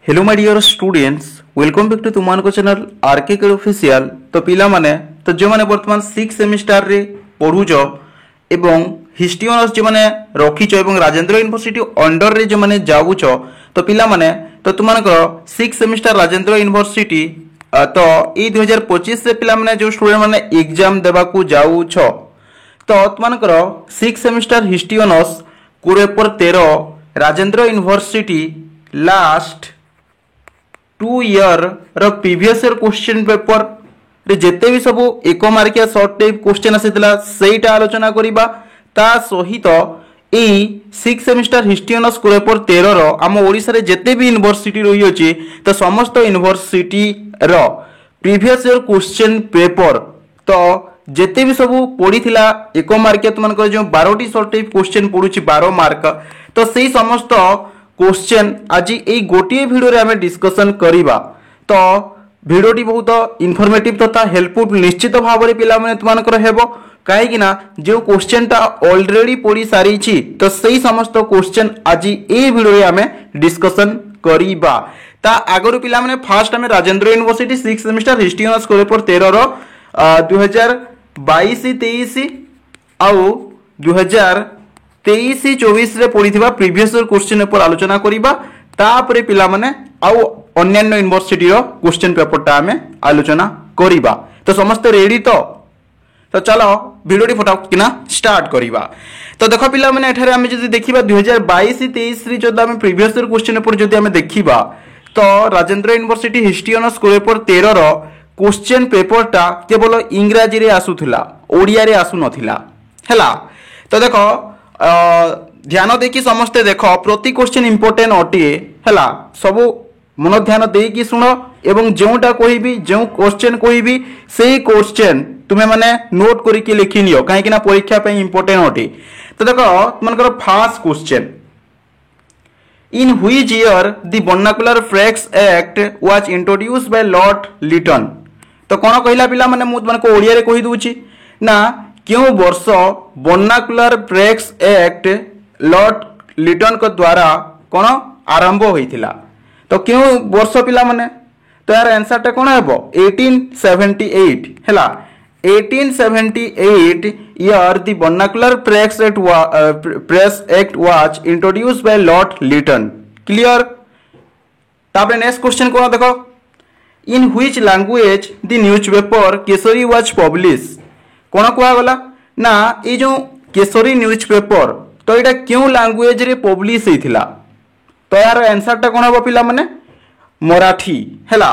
Hello my dear students, welcome back to तुमको channel RK के official. तो पिला माने तो जो माने वर्तमान 6 सेमिस्टर रे पढुछ एवं हिस्ट्री ऑनर्स जो माने रखिछ एवं राजेंद्र यूनिवर्सिटी अंडर रे जो माने जाउछ तो पिला माने तो तुमको 6 सेमिस्टर राजेंद्र यूनिवर्सिटी तो ए 2025 से पिला माने जो स्टूडेंट माने एग्जाम देबा को जाउछ तो तुमको 6 semester history honours paper 13 Rajendra university last 2 year रो प्रीवियस ईयर क्वेश्चन पेपर रे जेते भी सब एक मार्किया शॉर्ट टाइप क्वेश्चन आसीतला सेटा आलोचना करिबा ता सहित ए 6 सेमिस्टर हिस्ट्री ऑनर्स पेपर 13 रो हम ओडिसा रे जेते भी यूनिवर्सिटी रही अछि तो समस्त यूनिवर्सिटी रो प्रीवियस ईयर क्वेश्चन पेपर तो जेते भी सब पढ़ीथिला एक मार्किया तुमनकर जो 12टी शॉर्ट टाइप क्वेश्चन पढुछि 12 मार्क तो सेही समस्त क्वेश्चन आज ये गोटे वीडियो रे हमें डिस्कशन करिबा। तो वीडियोटी बहुत इनफॉर्मेटिव तथा हेल्पफुल निश्चित भाव में पिला माने तुमनकर हेबो काहे ना जो क्वेश्चन ता ऑलरेडी पढ़ी सारी छी तो सही समस्त क्वेश्चन आज ये वीडियो रे हमें डिस्कशन करिबा। ता आगरु पिला माने फर्स्ट हमें Rajendra university 6 semester history honours paper 13 रो 2022-23 आउ 2023-24 रे पढ़ीथिबा प्रीवियस ईयर क्वेश्चन पेपर आलोचना करिबा तापरे पिला माने आउ अन्य यूनिवर्सिटी रो क्वेश्चन पेपर ता हमें आलोचना करिबा। तो समस्त रेडी तो चलो वीडियो फटाफट किना स्टार्ट करिबा। तो देखो पिला माने एठारे हमें जदि देखिबा 2022-23 रे जदि हमें प्रीवियस ईयर क्वेश्चन पेपर जदि हमें देखिबा तो Rajendra university history honours paper 13 रो क्वेश्चन पेपर ता केवल इंग्रजी रे आसुथिला ओडिया रे आसु नथिला हैला। तो देखो ध्यान देकी समस्ते देख प्रति क्वेश्चन इंपोर्टेंट अटे हैला सब मन ध्यान देकी सुन एवं जोटा कहबी जो क्वेश्चन कहबी सेही क्वेश्चन तुम्हें माने नोट करके लिखि नियो कहीं ना परीक्षा पे इंपोर्टेंट अटे। तो देखो तुमनकर first question in which year the vernacular press act was introduced by lord Lytton. तो कौन कहला पिला माने मु तुमको ओडिया रे कहि दूची ना क्यों वर्ष vernacular press act Lord Liton को द्वारा कौन आरंभ होइथिला। तो क्यों वर्ष पिला माने तो यार आंसर टा कौन हेबो 1878 हैला 1878 year the vernacular press act was introduced by lord Lytton. Clear. तापर नेक्स्ट क्वेश्चन कोन देखो in which language the newspaper Kesari was publish. कौन कहगला ना ये जो केसरी न्यूज पेपर तो यहाँ क्यों लैंग्वेज रे पब्लिश होइथिला। तो यार आंसर टा कौन हम पिला माने मराठी हैला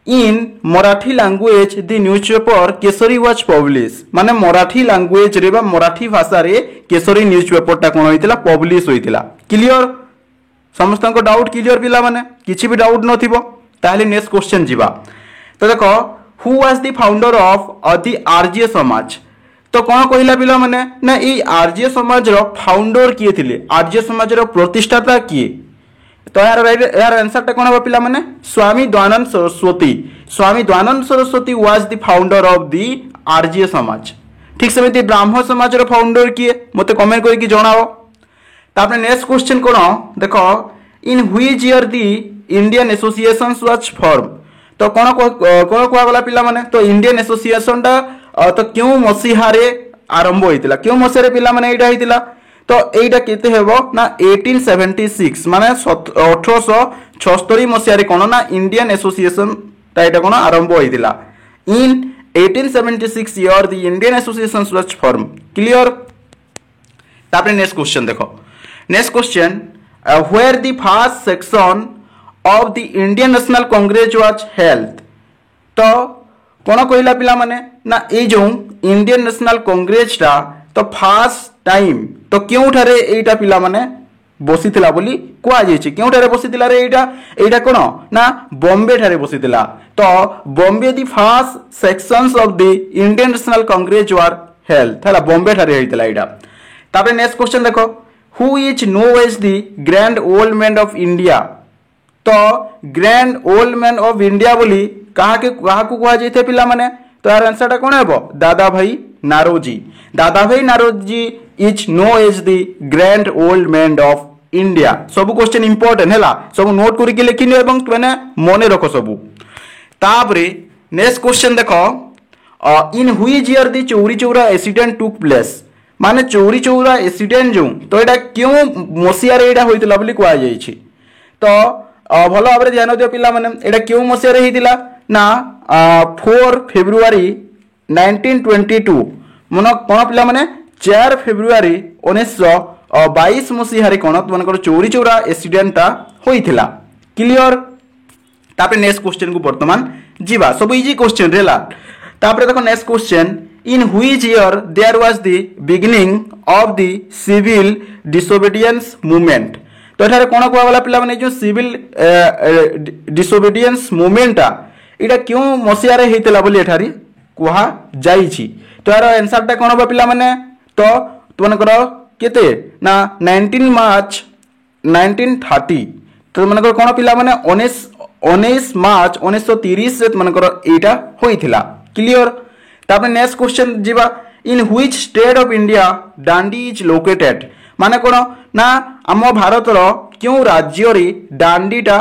in Marathi language the newspaper Kesari was publish माने मराठी लैंग्वेज रे बा मराठी भाषा रे केसरी न्यूज पेपर टा कौन होइथिला पब्लिश होइथिला। क्लियर समस्त को डाउट क्लियर पिला माने किछि भी डाउट नथिबो ताहले नेक्स्ट क्वेश्चन जीवा। तो देखो who was the founder of the Arya समाज। तो कौन कहला पिला माने ना ये आरजे समाज रो फाउंडर किए थिले आरजे समाज रो प्रतिष्ठाता किए। तो यार आंसर टा कौन हो पिला माने Swami Dayanand Saraswati. Swami Dayanand Saraswati was the founder of the Arya Samaj. ठीक सेमती ब्राह्मण समाज रो फाउंडर किए मते कमेंट करके जणाओ। तापर नेक्स्ट क्वेश्चन कोन देखो in which year the Indian association was form. तो कौन कहगला पिला माने तो इंडियन एसोसिएशन टा तो क्यों मसीहारे आरंभ होइतिला क्यों मसीहारे पिला माने एटा होइतिला तो एटा केते हेबो ना 1876 माने 1876 मसीहारे कोन ना इंडियन एसोसिएशन टा एटा कोन आरंभ होइतिला in 1876 year the Indian association was form. Clear. तापर नेक्स्ट क्वेश्चन देखो next question where the first section of the Indian national Congress was held. तो कौन कहला पिला माने ना ए जो इंडियन नेशनल कांग्रेस टा तो फर्स्ट टाइम तो क्यों ठारे एटा पिला माने बसिथिला बोली कुआ जायछि क्यों ठारे बसिथिला रे एटा कोन ना बॉम्बे ठारे बसिथिला। तो Bombay the first sessions of the Indian national Congress were held हैला बॉम्बे ठारे होइतिला एटा। तापर नेक्स्ट क्वेश्चन देखो who is known as the grand old man of India. तो grand old man of India बोली कहा को कहा जाइथे पिला माने तो यार आंसर टा कोन हेबो दादा भाई Naoroji. Dadabhai Naoroji is known as the grand old man of India सब क्वेश्चन इंपोर्टेंट है सब नोट करके लिखिन एवं तुमने मन रख सब तापरे नेक्स्ट क्वेश्चन देख in which year the Chauri Chaura accident took place माने चौरी चौरा एक्सीडेंट जो तो यहाँ क्यों मसीहार यहाँ होता बोली कहुई तो भल भाव में ध्यान दियो पिला माने एटा क्यों मसीहार होता ना 4 फेब्रुआरी 1922 मन कौन पिला माने 4 फेब्रुआरी 1922 मसीहार कौन तुमको चौरी चौरा एक्सीडेंटा होता क्लियर तापर नेक्स्ट क्वेश्चन को वर्तमान जीवा सब इजी क्वेश्चन रेला तापर देखो next question in which year there was the beginning of the civil disobedience movement तो एठारे कोन कोआ वाला पिला माने जो सिविल डिसोबीडियंस मूवमेंट इटा क्यों मसियारे हेतला बोली एठारी कुहा जाई छी तो यार आंसर टा कोन बा पिला माने तो तुमनकर केते ना 19 मार्च 1930 तो तुमनकर कोन पिला माने 19 मार्च 1930 से तुमनकर एटा होइथिला क्लियर तापर नेक्स्ट क्वेश्चन जीवा in which state of India Dandi is located माने कोन ना आम भारत रो क्यों राज्य रे डांडीटा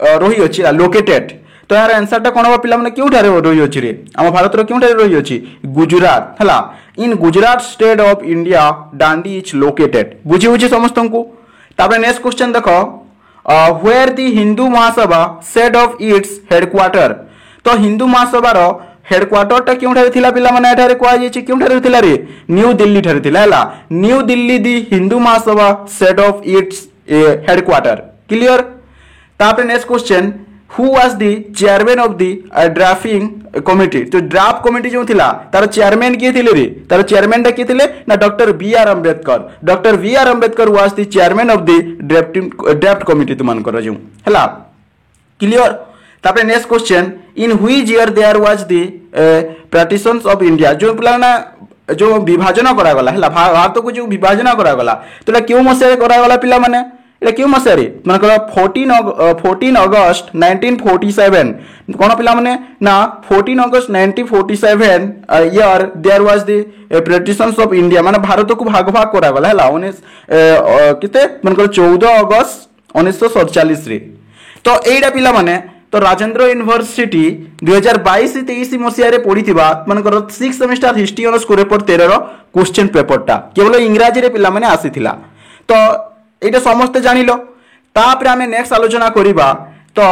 रही अछि लोकेटेड तो यार आंसर टा कोन बा पिला माने क्यों ठारे रही अछि रे आम भारत रो क्यों ठारे रही अछि गुजरात हला in Gujarat state of India Dandi is located बुझी बुझी समस्त को तापर नेक्स्ट क्वेश्चन देखो where the Hindu Mahasabha set off its headquarter तो हिंदू महासभा रो हेडक्वार्टर टा क्यों ठारे थिला पिला माने एठारे कोआ जे क्यों ठारे थिला रे न्यू दिल्ली ठारे थिला हला new Delhi the Hindu Mahasabha set off its headquarter clear तापर next question who was the chairman of the drafting committee तो ड्राफ्ट कमिटी जो थिला तार चेयरमैन किए थिले रे तार चेयरमैन टा किए थिले ना doctor BR Ambedkar was the chairman of the draft committee तुमन कर जो हला क्लियर तापर next question in which year there was the partitions of India जो प्लाना जो विभाजन करा गला हला भारत को जो विभाजन करा गला तो क्यों मसे करा गला पिला माने एटा क्यों मसे रे माने 14 अगस्त 1947 कोन पिला माने ना 14 अगस्त 1947 year there was the partitions of India माने भारत को भाग भाग करा गला हला 19 किते माने 14 अगस्त 1947 रे तो एटा पिला माने तो राजेंद्र यूनिवर्सिटी 2022-23 मसीह पढ़ी मानकर 6 सेमेस्टर हिस्ट्री ऑनर्स को पेपर 13 क्वेश्चन पेपरटा केवल इंग्राजी रे पिला माने आसीथिला तो एटा समस्त जानिलो तापर आमे नेक्स्ट आलोचना करिबा तो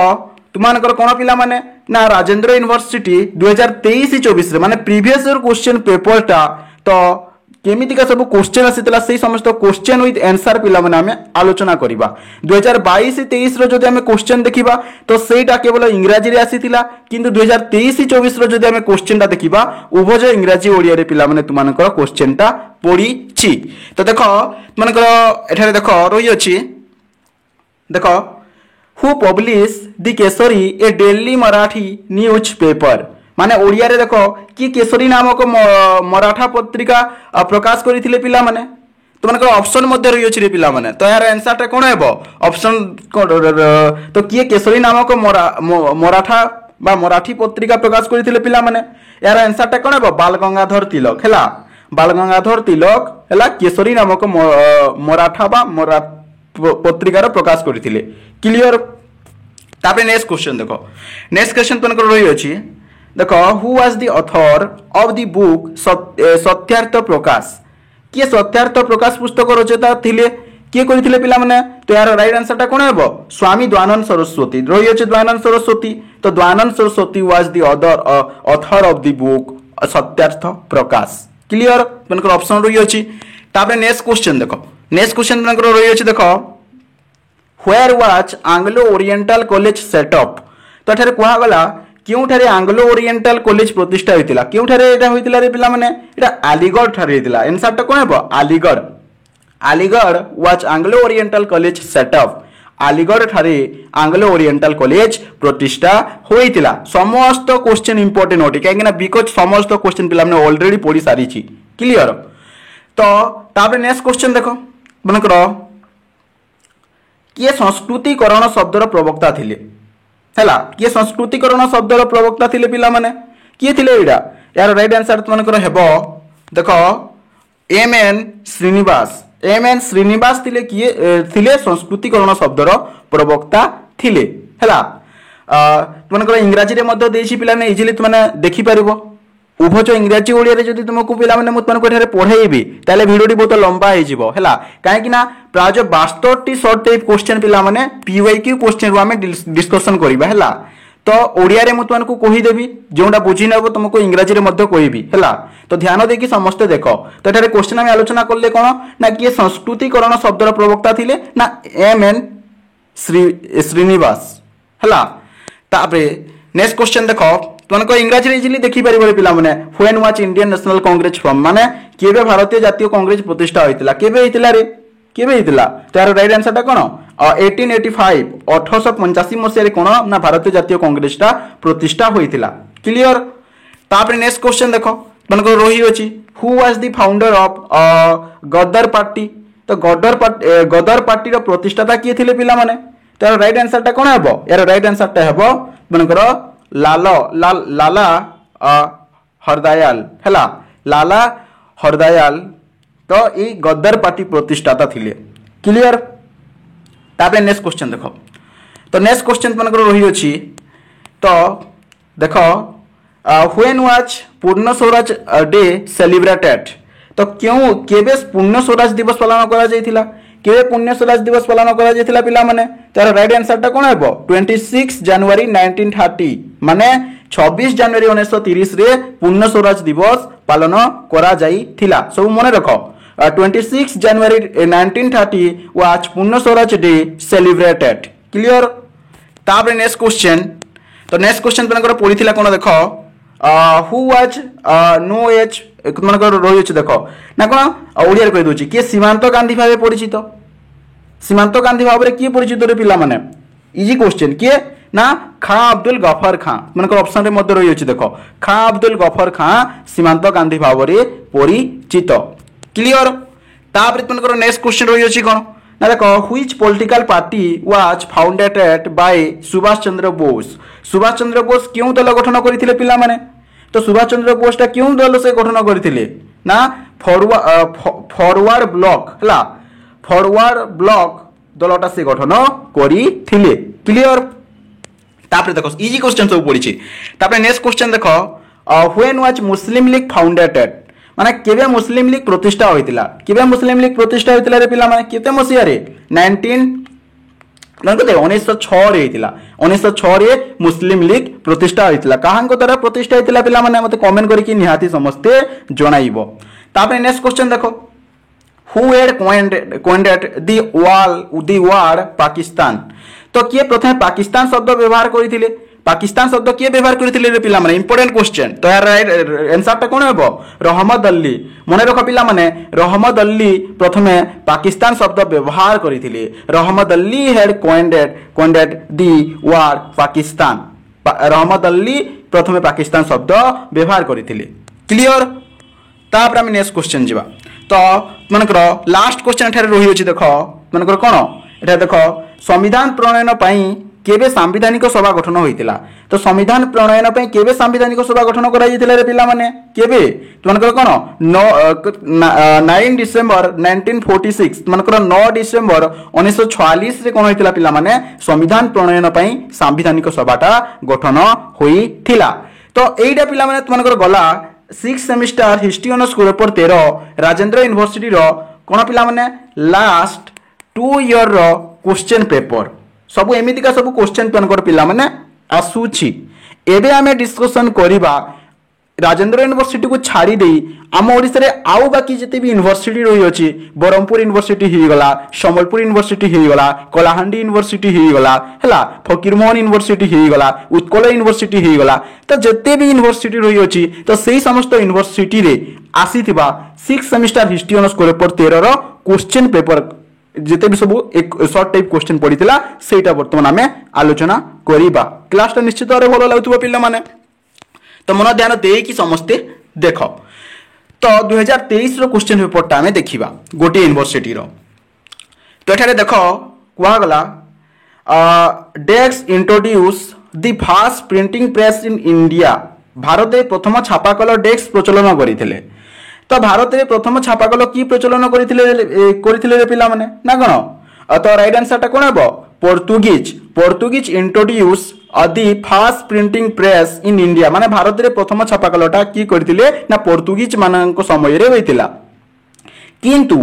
तुमानकर कोन पिला माने ना राजेंद्र यूनिवर्सिटी 2023-24 रे माने प्रीवियस ईयर क्वेश्चन पेपरटा तो केमितिका सब क्वेश्चन आसीतला से समस्त क्वेश्चन विथ आंसर पिला माने आमे आलोचना करिबा 2022-23 रो जदि आमे क्वेश्चन देखिबा तो सेटा केवल इंग्राजी रे आसीतिला किंतु 2023-24 रो जदि आमे क्वेश्चन टा देखिबा उभय इंग्राजी ओडिया रे पिला माने तुमानकर क्वेश्चन टा पड़ी छी तो देखो तुमानकर एठारे देखो रही अछि देखो who publish the Kesari A daily Marathi news paper माने ओडिया रे देखो कि केसरी नामक मराठा पत्रिका प्रकाश करथिले पिला माने तुमनकर ऑप्शन मध्ये रही अछि रे पिला माने तो यार आंसर टा कोन हेबो ऑप्शन तो किए केसरी नामक मराठा बा मराठी पत्रिका प्रकाश करथिले पिला माने यार आंसर टा कोन हेबो बाल गंगाधर तिलक हैला बाल गंगाधर तिलक हैला केसरी नामक मराठा बा पत्रिका प्रकाश करथिले क्लियर तापे नेक्स्ट क्वेश्चन देखो नेक्स्ट क्वेश्चन तुमनकर रही अछि देखो who was the author of the book Satyarth Prakash किए सत्यार्थ प्रकाश पुस्तक रचयिता थिले किए करिथिले पिला माने तो यार राइट आंसर टा कोन हेबो स्वामी दयानंद सरस्वती रही अछि दयानंद सरस्वती तो Dayanand Saraswati was the author of the book Satyarth Prakash clear तुमनकर ऑप्शन रही अछि तापर नेक्स्ट क्वेश्चन देखो नेक्स्ट क्वेश्चन तुमनकर रही अछि देखो where was Anglo Oriental College set up तो एठारे कुहा गला क्योंठारे एंग्लो ओरिएंटल कॉलेज प्रतिष्ठा होइतिला क्योंठारे एटा होइतिला रे पिला माने एटा अलीगढ़ ठारे होइतिला आंसर टा कोन हेबो Aligarh was Anglo Oriental College set up Aligarh ठारे एंग्लो ओरिएंटल कॉलेज प्रतिष्ठा होइतिला समस्त क्वेश्चन इंपोर्टेंट होटी काहेकि ना बिकॉज समस्त क्वेश्चन पिला माने ऑलरेडी पढी सारी छी क्लियर तो तापर नेक्स्ट क्वेश्चन देखो मनकर किए संस्कृतिकरण शब्दर प्रवक्ता थिले हैला किए संस्कृतिकरण शब्दर प्रवक्ता थिले पिला माने किए थिले एडा यार राइट आंसर तुमनकर हेबो देखो M N M N Srinivas थिले किए थिले संस्कृतिकरण शब्दर प्रवक्ता थिले हैला तुमनकर इंग्राजी रे मध्य देछि पिला ने इजिली तुमने देखि परिबो उभच इंग्राजी ओडिया रे जदि तुमको पिला माने मुत तुमको एठारे पढाइबी ताले वीडियो टी बहुत लंबा हे जिवो हैला काहे कि ना प्राय 62 टी शॉर्ट टाइप क्वेश्चन पिला माने पीवाईक्यू क्वेश्चन रो हमें डिस्कशन करिबा हैला तो ओडिया रे मुत तुमको कहि देबी जोंडा बुझी नेबो तुमको इंग्राजी रे मध्य कहिबी हैला तो ध्यान देकी समस्त देखो तो एठारे क्वेश्चन हम आलोचना करले कोन ना कि संस्कृतिकरण शब्दर प्रवक्ता थिले ना एम एन श्रीनिवास हैला तापरे नेक्स्ट क्वेश्चन देखो तुमको इंग्राजी रे इजिली देखि परिबो पिला माने when was Indian national Congress from माने केबे भारतीय जातीय कांग्रेस प्रतिष्ठा होइतिला केबे होइतिला रे केबे होइतिला तार राइट आंसर टा कोन 1885 1885 मसिया रे कोन ना भारतीय जातीय कांग्रेस टा प्रतिष्ठा होइतिला क्लियर तापरे नेक्स्ट क्वेश्चन देखो तुमको रोही अछि who was the founder of Ghadar party तो गदर पार्टी रो प्रतिष्ठाता किए थिले पिला माने तार राइट आंसर टा कोन हेबो यार राइट आंसर टा हेबो तुमकर लाला हरदयाल हैला लाला हरदयाल तो ये गदर पार्टी प्रतिष्ठाता थिले क्लियर तापरे नेक्स्ट क्वेश्चन देखो तो नेक्स्ट क्वेश्चन तुमनकर रही अछि तो देखो व्हेन वाज पूर्ण स्वराज डे सेलिब्रेटेड तो क्यों केबे पूर्ण स्वराज दिवस पालन करा जायतिला केबे पूर्ण स्वराज दिवस पालन करा जायतिला पिला माने तार राइट आंसर टा कोन हेबो 26 जनवरी 1930 माने 26 जनवरी 1930 रे पूर्ण स्वराज दिवस पालन करा जायतिला सब मने रखो 26 जनवरी 1930 वाज पूर्ण स्वराज डे सेलिब्रेटेड क्लियर तापरे नेक्स्ट क्वेश्चन तो नेक्स्ट क्वेश्चन तनकर पढिथिला कोन देखो हु वाज नो एज तनकर रही अछि देखो ना कोन ओडिया कहि दोछि के सीमांत गांधी भाबे परिचित सीमांत गांधी भाबे किए परिचित रे पिला माने इजी क्वेश्चन किए ना खां अब्दुल गफर खां मनकर ऑप्शन रे मध्य रही अछि देखो खां अब्दुल गफर खां सीमांत गांधी भाबे परिचित क्लियर तापर तनकर नेक्स्ट क्वेश्चन रही अछि कोन ना देखो which political party was founded by Subhash Chandra Bose क्यों दल गठन करथिले पिला माने तो सुभाष चंद्र बोस ता क्यों दल से गठन करथिले ना फॉरवर्ड ब्लॉक हला फॉरवर्ड ब्लॉक दलटा से गठन करथिले क्लियर तापर देखो इजी क्वेश्चन सब पड़ी छी तापर नेक्स्ट क्वेश्चन देखो व्हेन वाज मुस्लिम लीग फाउंडेटेड माने केबे मुस्लिम लीग प्रतिष्ठा होइतिला केबे मुस्लिम लीग प्रतिष्ठा होइतिला रे पिला माने केते मसिया रे 1906 रे होइतिला 1906 रे मुस्लिम लीग प्रतिष्ठा होइतिला काहां को तरह प्रतिष्ठा होइतिला पिला माने मते कमेंट करिकि निहाती समस्ते जणाइबो तापर नेक्स्ट क्वेश्चन देखो who had coined the word Pakistan तो किए प्रथम पाकिस्तान शब्द व्यवहार करथिले पाकिस्तान शब्द किए व्यवहार करथिले रे पिला माने इंपोर्टेंट क्वेश्चन तो यार राइट आंसर टा कोन हेबो रहमत अली मने रखो पिला माने रहमत अली प्रथमे पाकिस्तान शब्द व्यवहार करथिले रहमत Ali had coined the word Pakistan रहमत अली प्रथमे पाकिस्तान शब्द व्यवहार करथिले क्लियर तापर हम नेक्स्ट क्वेश्चन जिबा तो मनकर लास्ट क्वेश्चन एठारे रही अछि देखो मनकर कोन एठा देखो संविधान प्रणयन पई केबे संवैधानिक सभा गठन होइतिला तो संविधान प्रणयन पई केबे संवैधानिक सभा गठन करा जायतिला रे पिला माने केबे तुमनकर कोन 9 डिसेंबर 1946 तुमनकर 9 डिसेंबर 1946 रे कोन होइतिला पिला माने संविधान प्रणयन पई संवैधानिक सभाटा गठन होइतिला तो एइडा पिला माने तुमनकर गला 6 semester history honours paper 13 Rajendra university रो कोन पिला माने लास्ट 2 ईयर रो क्वेश्चन पेपर सब एमितिका सब क्वेश्चन तनकर पिला माने आसुछि एबे हमें डिस्कशन करिबा राजेंद्र यूनिवर्सिटी को छाड़ी दे आम ओडिसा रे आउ बाकी जते भी यूनिवर्सिटी रही अछि बरहमपुर यूनिवर्सिटी ही गला संबलपुर यूनिवर्सिटी ही गला कलाहांडी यूनिवर्सिटी ही गला हला फकीरमोहन यूनिवर्सिटी ही गला उत्कल यूनिवर्सिटी ही गला तो जते भी यूनिवर्सिटी रही अछि तो सेही समस्त यूनिवर्सिटी रे आसीथिबा 6 सेमिस्टर हिस्ट्री ऑनर्स पेपर 13 रो क्वेश्चन पेपर जिते भी सब एक शॉर्ट टाइप क्वेश्चन पड़ीला सेटा वर्तमान आमे आलोचना करिबा क्लास निश्चित भाव भल लागुवा पिला माने तो मन ध्यान दे कि समस्ते देख तो 2023 रो क्वेश्चन पेपर टा आमे देखिबा गोटे यूनिवर्सिटी रो तो एठारे देख कुआ गला dash introduce the first printing press in India Bharat प्रथम छापाकल डेस्क प्रचलन करथिले तो भारत में प्रथम छापाकल कि प्रचलन करथिले पिला माने ना कोन तो राइट आंसर टा कोन हेबो Portuguese Portuguese introduce the fast printing press in India माने भारत में प्रथम छापाकलटा कि करथिले ना पोर्तुगीज मानक समय रे होइतिला किंतु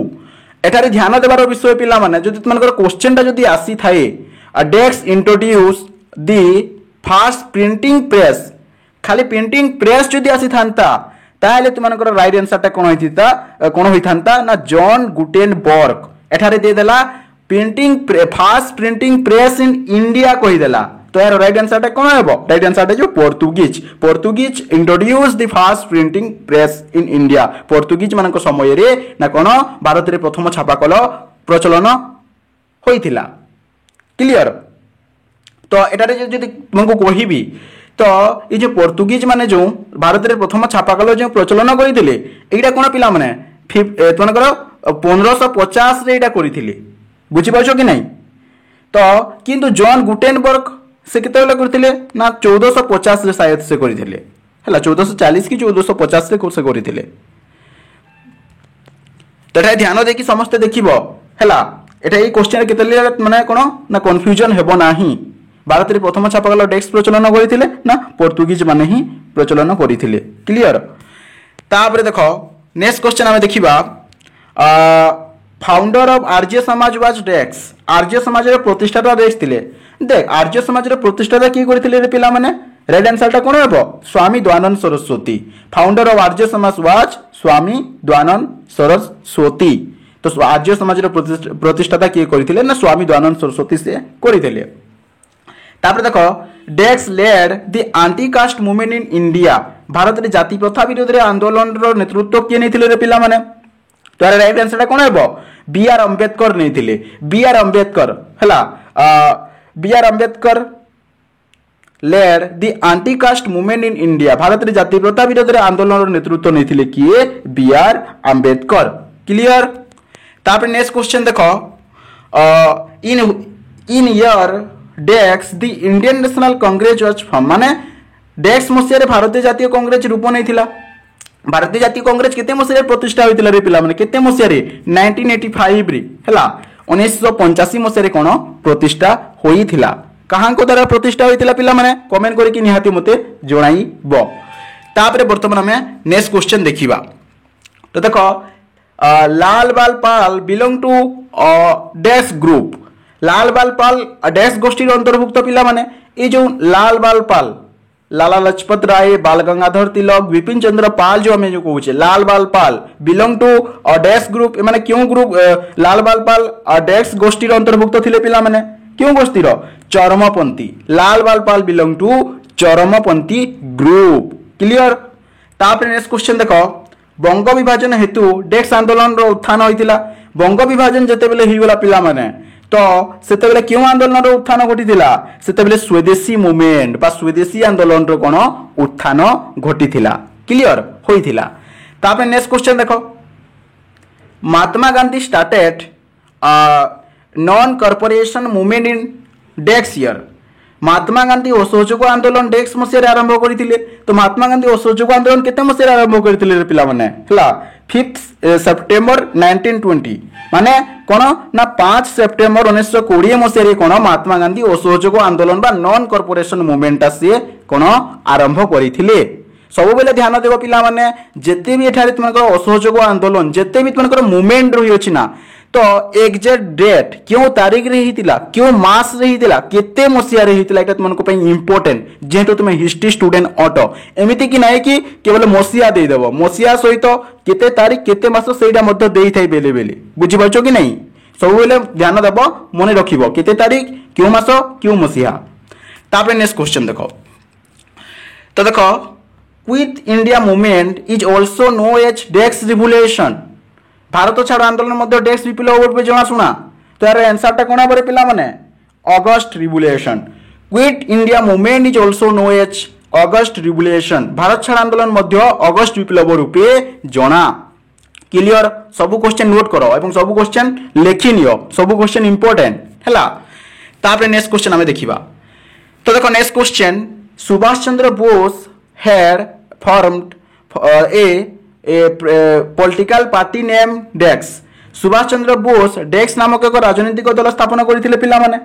एठारे ध्यान देवार विषय पिला माने जदि तुमनकर क्वेश्चन टा जदि आसी थाए डेक्स इंट्रोड्यूस दी फास्ट प्रिंटिंग प्रेस खाली प्रिंटिंग प्रेस जदि आसी थांता ताले तुमनकर राइट आंसर टा कोन होइथांता ना जॉन गुटेनबर्ग एठारे दे देला printing fast printing press in India कहि देला तो यार राइट आंसर टा कोन हेबो राइट आंसर टा जो Portuguese introduce the first printing press in India Portuguese मानक समय रे ना कोन भारत रे प्रथम छापाकल प्रचलन होइथिला क्लियर तो एटारे जदि तुमको कहिबी तो ये जो पोर्तुगीज माने जो भारत रे प्रथम छापाकल जो प्रचलन करिथिले एटा कोन पिला माने तुमनकर 1550 रे एटा करिथिले बुझि पाछो कि नहीं तो किंतु जॉन गुटेनबर्ग से केतेले करथिले ना 1450 रे शायद से करथिले हला 1440 की 1450 रे कोर्स करथिले तथा ध्यान दे कि समस्त देखिबो हला एटा এই क्वेश्चन केतेले माने कोन ना कंफ्यूजन हेबो नाही भारत रे प्रथम छापाकल डेक्स प्रचलन करथिले ना पोर्तुगीज माने ही प्रचलन करथिले क्लियर तापर देखो नेक्स्ट क्वेश्चन हम देखिबा founder of Arya Samaj was डेक्स आर्य समाज रे प्रतिष्ठाता डेक्स थिले देख आर्य समाज रे प्रतिष्ठाता की करथिले रे पिला माने राइट आंसर टा कोन हेबो स्वामी Dayanand Saraswati founder of Arya Samaj was स्वामी दयानंद सरस्वती तो आर्य समाज रे प्रतिष्ठाता की करथिले ना स्वामी दयानंद सरस्वती से करथिले तापर देखो dash led the anti caste movement in India Bharat रे जाति प्रथा विरोध रे आंदोलन रो नेतृत्व किए नेथिले रे पिला माने तो राइट आंसर टा कोन हेबो बी आर अंबेडकर नेथिले बी आर अंबेडकर हला B R Ambedkar led the anti caste movement in India Bharat रे जाति प्रथा विरोध रे आंदोलन रो नेतृत्व नेथिले किए बी आर अंबेडकर क्लियर तापर नेक्स्ट क्वेश्चन देखो in year dash the Indian national Congress was form माने डेक्स मसिया रे भारतीय जातीय कांग्रेस रूप नैथिला भारतीय जातीय कांग्रेस केते मसिया रे प्रतिष्ठा होइतिला रे पिला माने केते मसिया रे 1985 रे हला 1985 मसिया रे कोन प्रतिष्ठा होइतिला कहां को द्वारा प्रतिष्ठा होइतिला पिला माने कमेंट करि कि निहाती मते जणाइबो तापरे वर्तमान हमें नेक्स्ट क्वेश्चन देखिबा तो देखो लाल बाल पाल बिलोंग टू डैश ग्रुप लाल बाल पाल डैश गोष्ठी अंतर्भुक्त पिला माने ये जो लाल बाल पाल लाला लजपत राय बाल गंगाधर तिलक विपिन चंद्र पाल जो हमें जो कहूचे लाल बाल पाल बिलोंग टू डैश ग्रुप माने क्यों ग्रुप लाल बाल पाल डैश गोष्ठी अंतर्भुक्त थिले पिला माने क्यों गोष्ठी चरमपंथी लाल बाल पाल बिलोंग टू चरमपंथी ग्रुप क्लियर तापर नेक्स्ट क्वेश्चन देखो बंग विभाजन हेतु डेक्स आंदोलन रो उत्थान होइतिला बंग विभाजन जते बेले हिगला पिला माने तो सेते बेले क्यों आंदोलन रो उत्थान घटितिला सेते बेले स्वदेशी मूवमेंट बा स्वदेशी आंदोलन रो कोन उत्थान घटितिला क्लियर होइतिला तापर नेक्स्ट क्वेश्चन देखो Mahatma Gandhi started non cooperation movement in dash year Mahatma Gandhi असहयोग आंदोलन डेक्स मसिया आरंभ करथिले तो महात्मा गांधी असहयोग आंदोलन केते मसिया आरंभ करथिले रे पिला माने हला 5 सेप्टेम्बर 1920 माने कोन ना 5 सेप्टेम्बर 1920 मसिया रे कोन महात्मा गांधी असहयोग आंदोलन बा नॉन कॉर्पोरेशन मूवमेंट से कोन आरंभ करथिले सब बेले ध्यान देबो पिला माने जेते भी एठारे तुमनकर असहयोग आंदोलन जेते भी तुमनकर मूवमेंट रही अछि ना तो एग्जैक्ट डेट क्यों तारीख रे हितिला क्यों मास रे हितिला केते मसिया रे हितिला एटा तुमनको पई इंपोर्टेंट जेहेतु तुम हिस्ट्री स्टूडेंट ऑटो एमिति कि नाही कि केवल मसिया दे देबो मसिया सहित केते तारीख केते मास सेटा मध्ये देई थाई बेले बेले बुझि पाछो कि नाही सब बेले ध्यान देबो मने रखिबो केते तारीख क्यों मास क्यों मसिया तापर नेक्स्ट क्वेश्चन देखो तो देखो quit India movement is also known as डेक्स रिवोल्यूशन भारत छाड़ आंदोलन मध्य डेक्स विप्लव रूपे जना शुणा तो यार आंसर टा कोना बरे पिला माने August revolution quit India movement is also known as August revolution Bharat छाड़ आंदोलन मध्य अगस्त विप्लव रूपे जना क्लियर सब क्वेश्चन नोट करो एवं सब क्वेश्चन लिखि नियो सब क्वेश्चन इंपोर्टेंट हैला तापर नेक्स्ट क्वेश्चन हमें देखिबा तो देखो next question Subhash Chandra Bose had formed a political party name dash Subhash Chandra Bose dash नामक एक राजनीतिक दल स्थापन करथिले पिला माने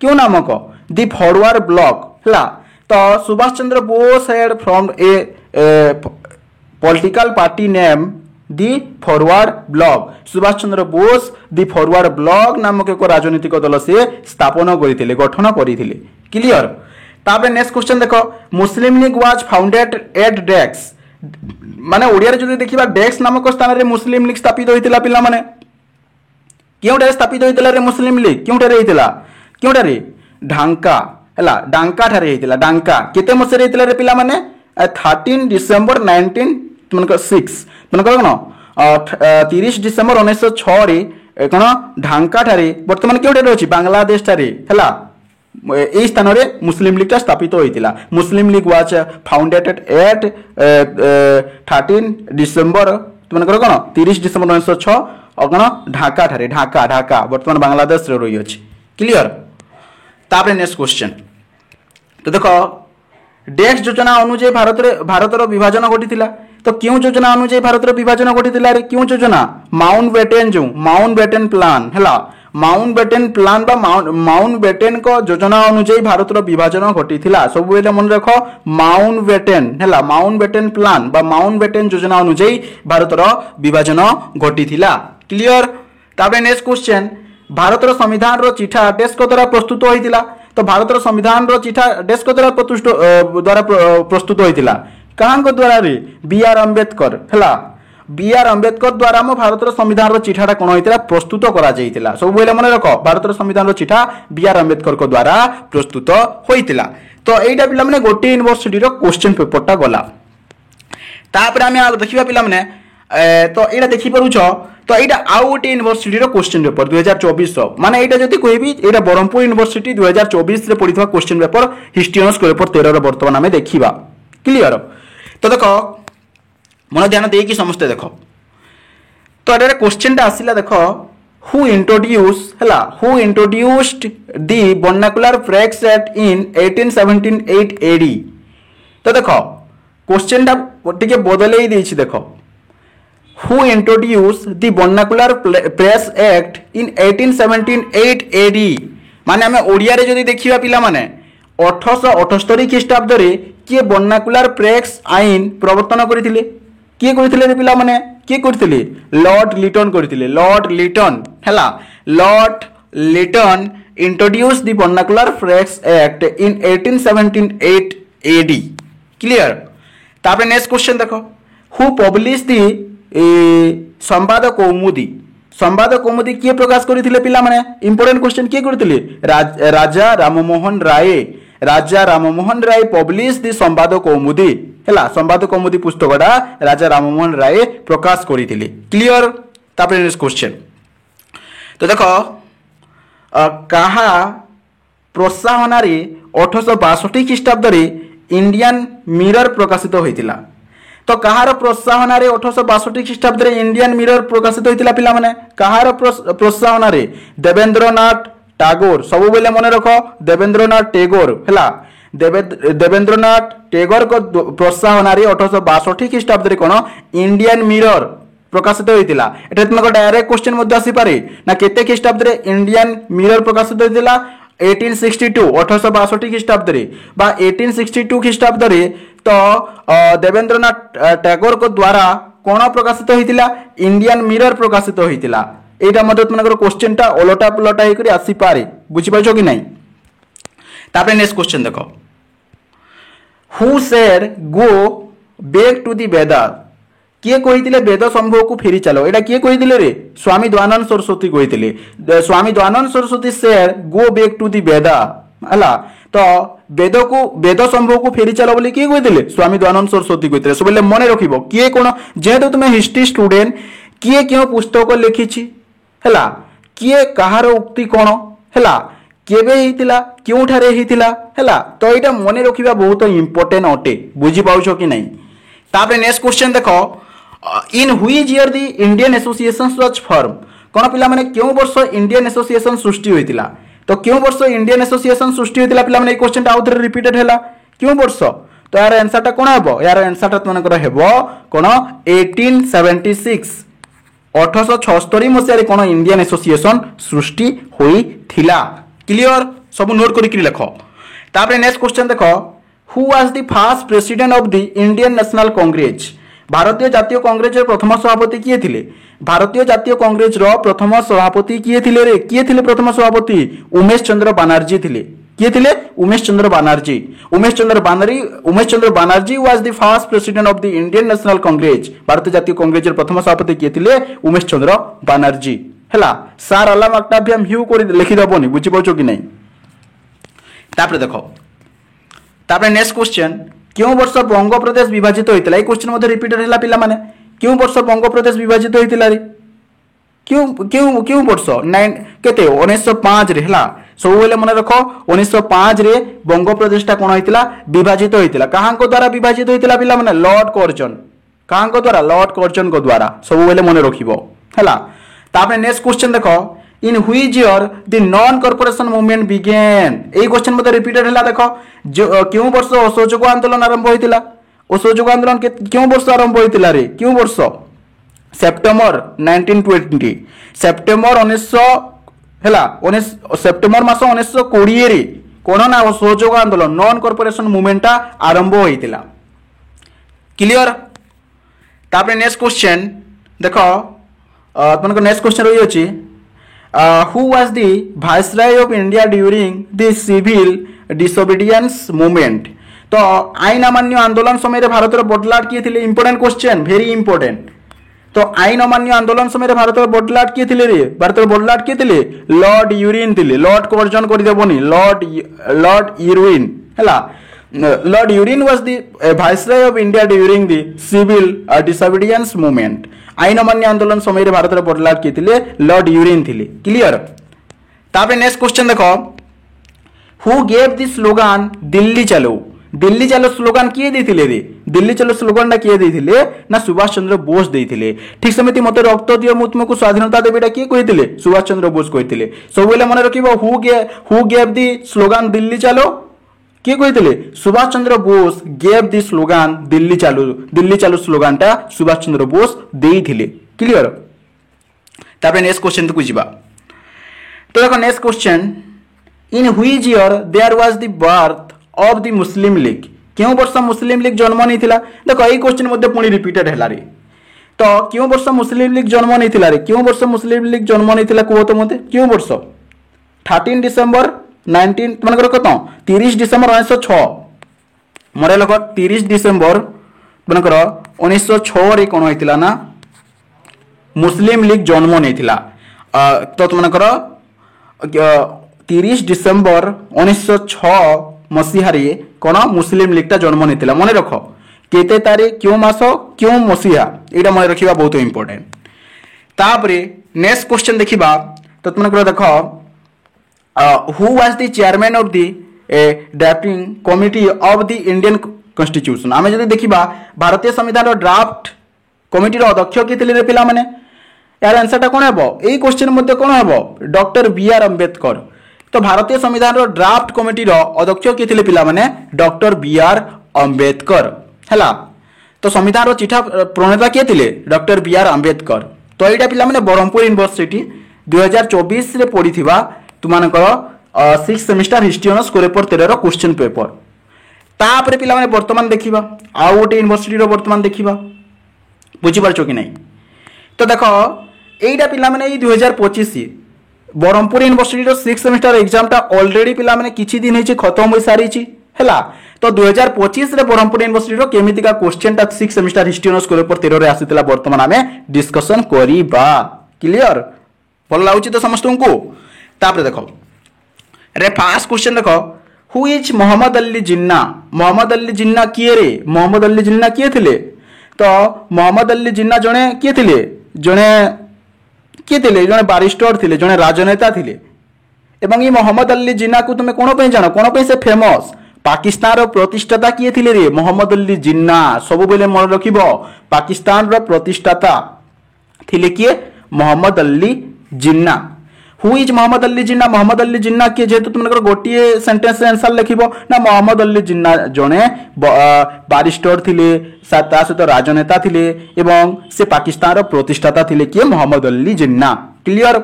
क्यों नामक दि फॉरवर्ड ब्लॉक हला तो Subhash Chandra Bose had formed a political party name the Forward Bloc Subhash Chandra Bose the Forward Bloc नामक एक राजनीतिक दल से स्थापन करथिले गठन करथिले क्लियर। तापर नेक्स्ट क्वेश्चन देखो मुस्लिम लीग वाज फाउंडेड एट डेक्स माने ओडिया रे जदि देखिबा डेक्स नामक स्थान रे मुस्लिम लीग स्थापित होइतिला पिला माने क्योंटे स्थापित होइतिला रे मुस्लिम लीग क्योंटे रहितिला क्योंटे रे ढांका हला डांका ठारे हेतिला डांका केते मसे हेतिला रे पिला माने 13 डिसेंबर 19 मनकर 6 मनकर कोन 30 डिसेंबर 1906 रे कोन ढांका ठारे वर्तमान केउटे रहछि बांग्लादेश ठारे हला ए स्थान रे मुस्लिम लीग ता स्थापित होइतिला Muslim League was founded at 13 December मनकर कोन 30 डिसेंबर 1906 अगन ढाका ठारे ढाका ढाका वर्तमान बांग्लादेश रे रही अछि क्लियर। तापर नेक्स्ट क्वेश्चन तो देखो डेक्स योजना अनुसार भारतर विभाजन घटी तो क्यों योजना अनुसार भारतर विभाजन घटी रे क्यों योजना माउंटबेटन प्लान है माउंटबेटन प्लान बा माउंटबेटन को योजना अनुसार भारतर विभाजन घटी सब बेले मन रख माउंटबेटन है माउंटबेटन प्लान बा माउंटबेटन योजना अनुसार भारतर विभाजन घटी क्लियर। तापर नेक्स्ट क्वेश्चन भारतर संविधान रो चिठा डेस्क द्वारा प्रस्तुत होइतिला तो भारतर संविधान रो चिठा डेस्क द्वारा प्रस्तुत होइतिला कहां को द्वारा रे बी आर अंबेडकर हला बी आर अंबेडकर द्वारा हम भारतर संविधान रो चिठाटा कोन होइतिला प्रस्तुत करा जाइतिला सब बेले मन रखो भारतर संविधान रो चिठा बी आर अंबेडकर को द्वारा प्रस्तुत होइतिला तो एटा पिला माने गोटे यूनिवर्सिटी रो क्वेश्चन पेपर टा गला तापर हम देखिबा पिला माने तो एटा देखि परुछ तो यहाँ आउ गोटे यूनिवर्सिटी क्वेश्चन पेपर 2024 माने यहाँ जब कहबी यहाँ ब्रह्मपुर यूनिवर्सिटी 2024 पढ़ी question paper history honours paper 13 बर्तमान आम देखा क्लियर। तो देख मन ध्यान देकी समस्ते देख तो ये क्वेश्चन आसला देख who introduced the vernacular phrase act in 1878 AD तो देख क्वेश्चन टा बदल देख who introduced the vernacular press act in 1878 AD माने हमें ओडिया रे जदि देखिबा पिला माने 1878 ख्रीष्टाब्द रे किए वर्नाकुलर प्रेस आईन प्रवर्तन करथिले किए करथिले रे पिला माने किए करथिले लॉर्ड लिटन करथिले लॉर्ड लिटन हैला Lord Lytton introduced the vernacular press act in 1878 AD clear. तापर नेक्स्ट क्वेश्चन देखो who publish the Sambad Kaumudi किए प्रकाश करथिले पिला माने इंपोर्टेंट क्वेश्चन किए करथिले राजा राममोहन राय पब्लिश द संवाद कौमुदी हैला संवाद कौमुदी पुस्तकटा राजा राममोहन राय प्रकाश करथिले क्लियर। तापर नेक्स्ट क्वेश्चन तो देखो कहा प्रोत्साहन रे 1862 ख्रीष्टाब्द रे इंडियन मिरर प्रकाशित होइतिला तो कहार प्रोत्साहन रे 1862 ख्रीष्टाब्द रे इंडियन मिरर प्रकाशित होइतिला पिला माने कहार प्रोत्साहन रे देवेंद्रनाथ टैगोर सब बेले मन रखो देवेंद्रनाथ टैगोर हैला देवेंद्रनाथ टैगोर को प्रोत्साहन रे 1862 ख्रीष्टाब्द रे कोन इंडियन मिरर प्रकाशित होइतिला एटा तुमको डायरेक्ट क्वेश्चन मध्ये आसी पारे ना केते ख्रीष्टाब्द रे इंडियन मिरर प्रकाशित होइतिला 1862 ख्रीष्टाब्द रे बा 1862 ख्रीष्टाब्द रे तो देवेंद्रनाथ टैगोर को द्वारा कौन प्रकाशित होइतिला इंडियन मिरर प्रकाशित होइतिला एटा मध्ये तुमकर क्वेश्चन टा ओलटा पलटा हे करी आसी पारे बुझि पाइछो कि नहीं। तापर नेक्स्ट क्वेश्चन देखो who said go back to the Vedas किए कहितिले वेद संभव को फेरी चलो एटा किए कहितिले रे स्वामी दयानंद सरस्वती कहितिले Swami Dayanand Saraswati said go back to the Vedas हला तो वेद संभव को फेरी चलो बोली किए कहितिले स्वामी दयानंद सरस्वती कहितिले सबले मने रखिबो किए कोन जेहेतु तुमे हिस्ट्री स्टूडेंट किए क्यों पुस्तक लिखिछि हला किए कहार उक्ति कोन हला केबे हेतिला क्यों ठारे हेतिला हला तो एटा मने रखिबा बहुत इंपोर्टेंट अटे बुझि पाउछो कि नहीं। तापर नेक्स्ट क्वेश्चन देखो in which year the Indian association was form कोन पिला माने क्यों वर्ष इंडियन एसोसिएशन सृष्टि होइतिला तो क्यों वर्ष इंडियन एसोसिएशन सृष्टि होइतिला पिला माने क्वेश्चन टा आउथरे रिपीटेड हैला क्यों वर्ष तो यार आंसरटा कोन हेबो यार आंसरटा तुमनकर हेबो कोन 1876 1876 मसिया कोन इंडियन एसोसिएशन सृष्टि होई थिला क्लियर सब नोट करी लिख तापर नेक्स्ट क्वेश्चन देखो who was the first president of the Indian national Congress भारतीय जातीय कांग्रेस प्रथम सभापति किए थिले भारतीय जातीय कांग्रेस रो प्रथम सभापति किए थिले रे किए थिले प्रथम सभापति उमेश चंद्र बनर्जी थिले किए थिले Umesh Chandra Banerjee was the first president of the Indian national Congress भारतीय जातीय कांग्रेस प्रथम सभापति किए थिले उमेश चंद्र बनर्जी हैला सार अल्लाह मार्कटा भी हम हिउ कर लिखि दबोनी बुझि पाउछो कि नहीं तापर देखो तापर नेक्स्ट क्वेश्चन क्यों वर्ष बंग प्रदेश विभाजित होइतिला ए क्वेश्चन मध्ये रिपीटेड हैला पिला माने क्यों वर्ष बंग प्रदेश विभाजित होइतिला रे क्यों क्यों क्यों वर्ष 9 केते 1905 रे हैला सब बेले मन रखो 1905 रे बंग प्रदेशटा कोन होइतिला विभाजित होइतिला काहांको द्वारा विभाजित होइतिला पिला माने लॉर्ड कर्जन काहांको द्वारा लॉर्ड कर्जन को द्वारा सब बेले मन रखिबो हैला तापर नेक्स्ट क्वेश्चन देखो in which year the non cooperation movement began a question मध्ये रिपीटेड हैला देखो क्यों वर्ष असहयोग आंदोलन आरंभ होइतिला असहयोग आंदोलन क्यों वर्ष आरंभ होइतिला रे क्यों वर्ष सेप्टेम्बर 1920 सेप्टेम्बर 1900 हैला 19 सेप्टेम्बर मास 1920 रे कोन ना असहयोग आंदोलन नॉन कॉर्पोरेशन मूवमेंट आरंभ होइतिला क्लियर तापर नेक्स्ट क्वेश्चन देखो आपनको नेक्स्ट क्वेश्चन रही अछि who was the viceroy of India during the civil disobedience movement तो आईन अमान्य आंदोलन समय भारत बडलाट किए थिले इंपोर्टेंट क्वेश्चन वेरी इंपोर्टेंट तो आईन अमान्य आंदोलन समय भारत बडलाट किए थिले रे भारत बडलाट किए थिले लॉर्ड यूरिन थिले लॉर्ड कर्जन कर देबोनी लॉर्ड यूरिन हैला Lord urine was the viceroy of India during the civil disobedience movement आईन अमान्य आंदोलन समय भारत बडलाट किए थिले लॉर्ड यूरिन थिले क्लियर तापर नेक्स्ट क्वेश्चन देखो who gave the slogan Delhi चलो स्लोगन किए देथिले रे दिल्ली चलो स्लोगन टा किए देथिले ना सुभाष चंद्र बोस देथिले ठीक समिति मते रक्त दियो मु तुमको स्वाधीनता देबेटा किए कहिथिले सुभाष चंद्र बोस कहिथिले सब बेले मन रखिबो who gave the slogan Delhi चलो किए कहिथिले Subhash Chandra Bose gave the slogan Delhi चलो स्लोगन टा सुभाष चंद्र बोस देथिले क्लियर तापर नेक्स्ट क्वेश्चन को जिबा तो देखो next question in which year there was the birth of the Muslim League क्यों वर्ष मुस्लिम लीग जन्म नहीं थिला देखो एई क्वेश्चन मध्ये पुणी रिपीटेड हैला रे तो क्यों वर्ष मुस्लिम लीग जन्म नहीं थिला रे क्यों वर्ष मुस्लिम लीग जन्म नहीं थिला को तो मते क्यों वर्ष 13 डिसेंबर 19 मनकर कत 30 डिसेंबर 1906 मरे लोक 30 डिसेंबर मनकर 1906 रे कोन होइतिला ना मुस्लिम लीग जन्म नहीं थिला तो मनकर 30 डिसेंबर 1906 मसीहा रे कोन मुस्लिम लीग ता जन्म नहीं थिला मने रखो केते तारीख क्यों मास क्यों मसीहा एटा मने रखिबा बहुत इंपोर्टेंट तापरे नेक्स्ट क्वेश्चन देखिबा तो तुमनकर देखो who was the chairman of the drafting committee of the Indian constitution आमे जदि देखिबा भारतीय संविधान ड्राफ्ट कमिटी रो अध्यक्ष के थिले रे पिला माने यार आंसर ता कोन हेबो एई क्वेश्चन मध्ये कोन हेबो डॉक्टर बी आर अंबेडकर तो भारतीय संविधान रो ड्राफ्ट कमिटी रो अध्यक्ष के थिले पिला माने डॉक्टर बी आर अंबेडकर हैला तो संविधान रो चिठा प्रणेता के थिले डॉक्टर बी आर अंबेडकर तो एटा पिला माने ब्रह्मपुर यूनिवर्सिटी 2024 रे पढिथिबा तुमानकर 6th सेमिस्टर हिस्ट्री ऑनर्स को पेपर 13 रो क्वेश्चन पेपर तापरे पिला माने वर्तमान देखिबा आ गोटे यूनिवर्सिटी रो वर्तमान देखिबा बुझि परछो कि नहीं तो देखो एइडा पिला माने 2025 ब्रह्मपुर यूनिवर्सिटी रो 6th सेमिस्टर एग्जाम टा ऑलरेडी पिला माने किछि दिन हिची खत्म होई सारिची हैला तो 2025 रे ब्रह्मपुर यूनिवर्सिटी रो केमितिका क्वेश्चन टा 6th सेमिस्टर हिस्ट्री ऑनर्स को पेपर 13 रे आसीतला वर्तमान हमें डिस्कशन करिबा क्लियर भल लाउची तो समस्तଙ୍କୁ तापर देखो रे फर्स्ट क्वेश्चन देखो हु इज मोहम्मद अली जिन्ना किए रे मोहम्मद अली जिन्ना किए थिले तो मोहम्मद अली जिन्ना जने किए थिले जने बारिस्टर थिले जने राजनेता थिले एवं ई मोहम्मद अली जिन्ना को तुमे कोन पे जानो कोन पे से फेमस पाकिस्तान रो प्रतिष्ठाता किए थिले रे मोहम्मद अली जिन्ना सब बेले मन रखिबो पाकिस्तान रो प्रतिष्ठाता थिले किए मोहम्मद अली जिन्ना हु इज मोहम्मद अली जिन्ना मोहम्मद अली जिन्ना किए जेहेतु तुम गोटे सेंटेंस आंसर लिखिबो ना मोहम्मद अली जिन्ना जने बारिस्टर थिले ता सहित राजनेता थिले एवं से पाकिस्तान रो प्रतिष्ठाता थिले किए मोहम्मद अली जिन्ना क्लियर।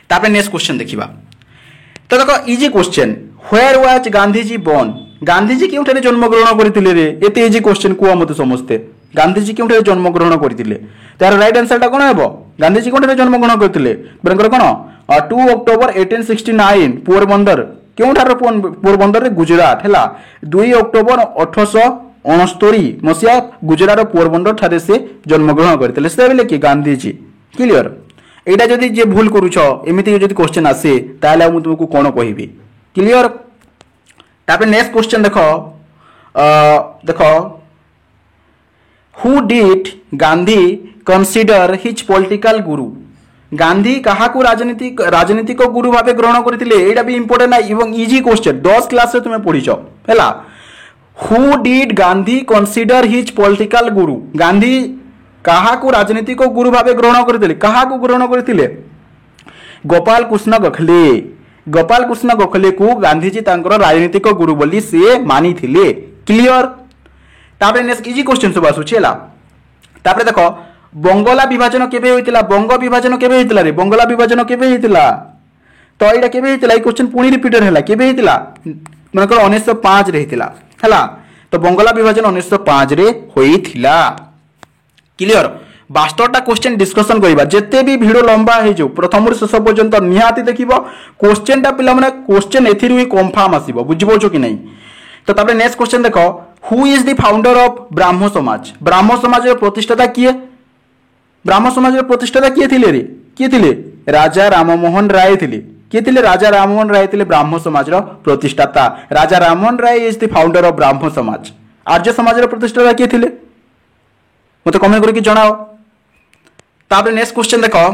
तापर नेक्स्ट क्वेश्चन देखिबा तो देखो easy question where was Gandhiji born Gandhiji केउठारे जन्म ग्रहण करथिले रे एते इजी क्वेश्चन कुआ मते समझते गांधीजी केउठारे जन्म ग्रहण करथिले तार राइट आंसर टा कोन हेबो गांधीजी कोठारे जन्म ग्रहण करथिले बरंकर कोन 2 अक्टोबर 1869 पोरबंदर केउठार पोरबंदर रे गुजरात हैला 2 अक्टोबर 1869 मसिया गुजरात रो पोरबंदर ठारे से जन्म ग्रहण करथिले से बेले कि गांधीजी क्लियर। एटा जदि जे भूल करूछ एमिति जदि क्वेश्चन आसे ताले हम तुमको कोन कहिबी क्लियर। तापर नेक्स्ट क्वेश्चन देखो देखो who did Gandhi consider his political गुरु गांधी काहाकू राजनीतिक गुरु भावे ग्रहण करथिले एटा भी इंपोर्टेंट है एवं इजी क्वेश्चन 10 क्लास रे तुमे पढिछो हैला। Who did Gandhi consider his political गुरु गांधी काहाकू राजनीतिक गुरु भावे ग्रहण करथिले काहाकू ग्रहण करथिले गोपाल कृष्ण गोखले को गांधीजी तांकर राजनीतिक गुरु बोली से मानी थिले क्लियर। तापर नेक्स्ट इजी क्वेश्चन सब आसुछेला तापर देखो बंगला विभाजन केबे होइतिला बंग विभाजन केबे होइतिला रे बंगला विभाजन केबे होइतिला तो एटा केबे होइतिला ई क्वेश्चन पुनी रिपीटेड हैला केबे होइतिला मनकर 1905 रे होइतिला हैला तो बंगला विभाजन 1905 रे होइतिला क्लियर। 72टा क्वेश्चन डिस्कशन करिबा जेते भी वीडियो लंबा हे जो प्रथम रु शेष पर्यंत निहाती देखिबो क्वेश्चनटा पिला माने क्वेश्चन एथिरु ही कंफर्म आसीबो बुझिबोछो कि नहीं। तो तापर नेक्स्ट क्वेश्चन देखो who is the founder of Brahmo Samaj रो प्रतिष्ठाता किए ब्राह्मो समाज रो प्रतिष्ठाता किए थिले रे किए थिले राजा राममोहन राय थिले किए थिले राजा राममोहन राय थिले ब्राह्मो समाज रो प्रतिष्ठाता Raja Rammohan Roy is the founder of Brahmo Samaj. Arya समाज रो प्रतिष्ठाता किए थिले मते कमेंट करके जणाओ। तापर नेक्स्ट क्वेश्चन देखो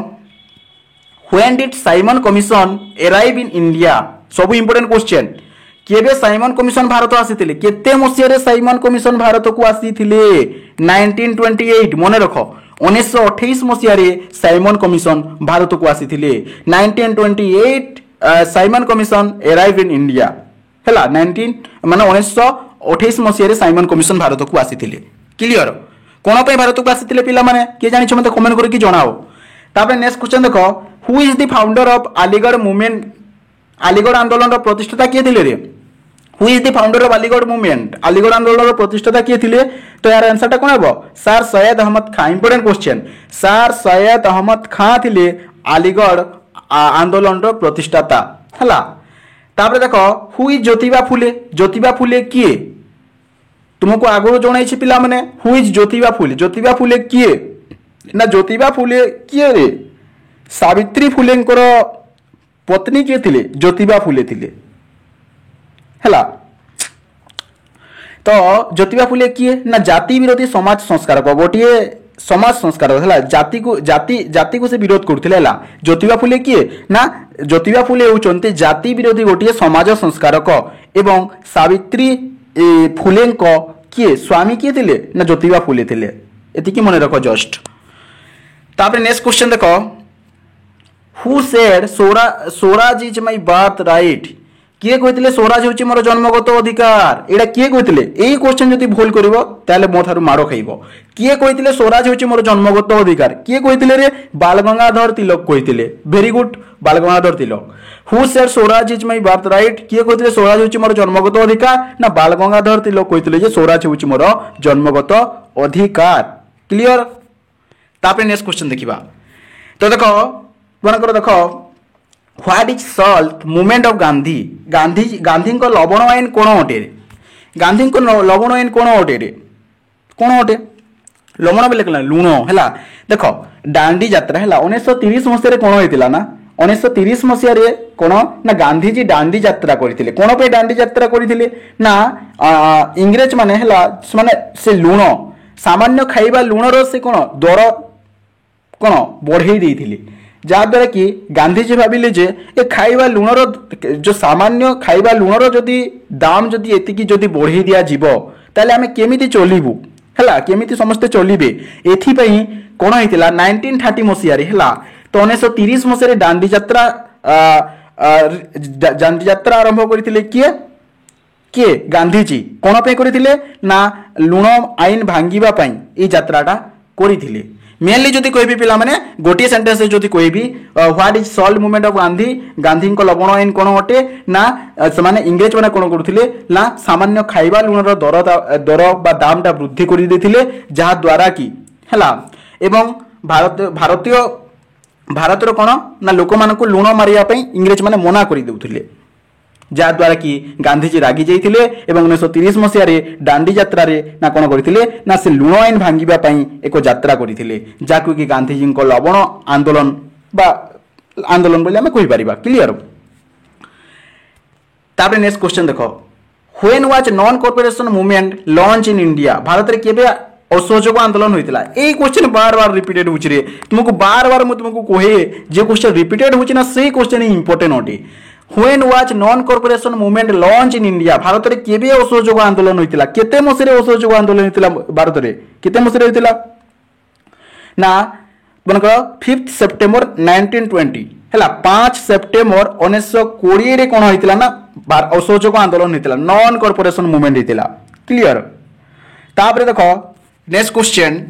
when did Simon commission arrive in India सब इंपोर्टेंट क्वेश्चन केबे साइमन कमिशन भारत आसीथिले केते मसिया रे साइमन कमिशन भारत को आसीथिले 1928 मने रखो 1928 मसिया रे साइमन कमिशन भारत को आसीथिले 1928 Simon commission arrive in India हैला 19 माने 1928 मसिया रे साइमन कमिशन भारत को आसीथिले क्लियर। कोन पे भारत को आसीथिले पिला माने के जानि छ मते कमेंट करके जणाओ। तापर नेक्स्ट क्वेश्चन देखो who is the founder of Aligarh movement Aligarh आंदोलन रो प्रतिष्ठाता किए थिले रे who is the founder of Aligarh movement Aligarh आंदोलन रो प्रतिष्ठाता किए थिले तो यार आंसर टा कोन हेबो sir Syed Ahmad Khan important question sir Syed Ahmad Khan थिले अलीगढ़ आंदोलन रो प्रतिष्ठाता हला। तापर देखो हु इज ज्योतिबा फुले किए तुमको आगु जणाई छी पिला माने हु इज ज्योतिबा फुले किए ना ज्योतिबा फुले किए रे सावित्री फुलेंकर पत्नी किए थिले ज्योतिबा फुले थिले हैला। तो ज्योतिबा फुले किए ना जाति विरोधी समाज संस्कारक गोटे समाज संस्कारक हैला जाति को से विरोध करथिले हैला। ज्योतिबा फुले किए ना ज्योतिबा फुले होचंते जाति विरोधी गोटे समाज संस्कारक एवं सावित्री फुलेंक किए स्वामी किए थिले ना ज्योतिबा फुले थिले एति की मने रखो जस्ट। तापर नेक्स्ट क्वेश्चन देखो who said Swaraj is my birthright किए कहिथिले स्वराज होची मोर जन्मगत अधिकार एडा किए कहिथिले एई क्वेश्चन जति भूल करिवो ताले मो थारु मारो खाइबो किए कहिथिले स्वराज होची मोर जन्मगत अधिकार किए कहिथिले रे बाल गंगाधर तिलक कहिथिले very good Bal Gangadhar Tilak. Who said Swaraj is my birthright किए कहिथिले स्वराज होची मोर जन्मगत अधिकार ना बाल गंगाधर तिलक कहिथिले जे स्वराज होची मोर जन्मगत अधिकार क्लियर। तापर नेक्स्ट क्वेश्चन देखिबा तो देखो मनकर देखो what is salt movement of Gandhi को लवण आईन कोण अटे गांधी को लवण आईन कोण अटे रे कोण अटे लवण बेले कला लुण हैला। देखो दांडी यात्रा हैला 1930 मसिया रे कोण होइतिला ना 1930 मसिया रे कोण ना गांधीजी दांडी यात्रा करथिले कोण पे दांडी यात्रा करथिले ना इंग्रेज माने हैला माने से लुण सामान्य खाइबा लुण रो से कोण दर कोण बढ़ेई देइथिले जहाँद्वारा कि गांधीजी भाविले जे ए खाइबा लुणर जो सामान्य खाइबा लुणर जदि दाम जदि एतिकी जदि बढ़ेई दिया जीवो ताले आमे केमिति चलिबु हैला केमिति समस्त चलिबे एथि पई कोन हेतिला 1930 मसिया रे हैला तो 1930 मसीह दांडी यात्रा आरंभ करथिले किए गांधीजी कोन पे करथिले ना लुण आईन भांगिबा पई ई यात्राटा करथिले। मेनली जदि कहबी पिला माने गोटे सेंटेंस जदि कहबी what is salt movement of Gandhi, Gandhi को लवण आईन कोन अटे ना से इंग्रेज मैंने कोन करथिले ना सामान्य खाइबा लुणर दर बा दामटा वृद्धि कर देथिले जहा द्वारा कि हला एवं भारतर कोन ना लोक मानकु लुण मारिया पई इंग्रेज माने मना करि देउथिले जहा द्वारा कि गांधीजी रागी जाइथिले एवं 1930 मसीह रे दांडी यात्रा रे ना कोन करथिले ना से लुण आईन भांगिबा पई एको यात्रा करथिले जाकु कि गांधीजी को लवण आंदोलन बा आंदोलन बोले हमें कहि परिबा। क्लियर। तापर नेक्स्ट क्वेश्चन देखो, when was non cooperation movement launch in India, Bharat रे केबे असहयोग आंदोलन होइतिला। ए क्वेश्चन बार बार रिपीटेड होछि रे, तुमको बार बार म तुमको कहे जे क्वेश्चन रिपीटेड होछि ना सेही क्वेश्चन इंपोर्टेंट होटी। When was non cooperation movement launch in India, Bharat रे केबे असहयोग आंदोलन होइतिला, केते मसिरे असहयोग आंदोलन होइतिला भारत रे, केते मसिरे होइतिला ना बनकर 5 सेप्टेम्बर 1920 हैला 5 सेप्टेम्बर 1920 रे कोन होइतिला ना असहयोग आंदोलन होइतिला, नॉन कॉर्पोरेशन मूवमेंट होइतिला। क्लियर। तापर देखो नेक्स्ट क्वेश्चन